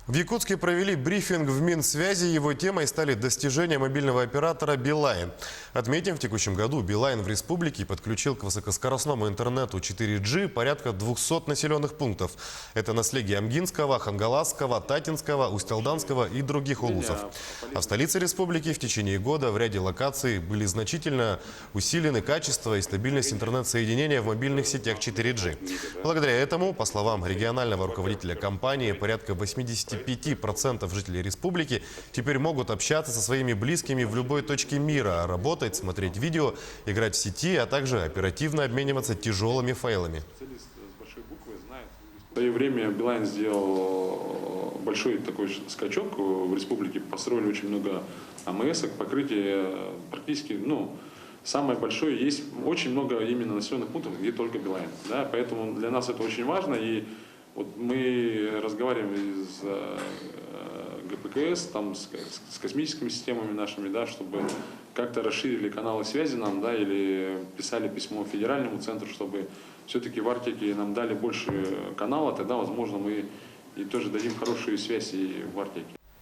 В Якутске провели брифинг в Минсвязи. Его темой стали достижения мобильного оператора «Билайн». Отметим, в текущем году «Билайн» в республике подключил к высокоскоростному интернету 4G порядка 200 населенных пунктов. Это на слеге Амгинского, Хангаласского, Татинского, Усть-Алданского и других улусов. А в столице республики в течение года в ряде локаций были значительно усилены качество и стабильность интернет-соединения в мобильных сетях 4G. Благодаря этому, по словам регионального руководителя компании, порядка 85% жителей республики теперь могут общаться со своими близкими в любой точке мира, работать, смотреть видео, играть в сети, а также оперативно обмениваться тяжелыми файлами. В свое время Билайн сделал большой такой скачок в республике, построили очень много АМС-ок, покрытие практически, самое большое, есть очень много именно населенных пунктов, где только Билайн. Да? Поэтому для нас это очень важно. И вот мы разговариваем с ГПКС, там, с космическими системами нашими, да, чтобы как-то расширили каналы связи нам, да, или писали письмо федеральному центру, чтобы все-таки в Арктике нам дали больше канала, тогда, возможно, мы и тоже дадим хорошую связь и в Арктике.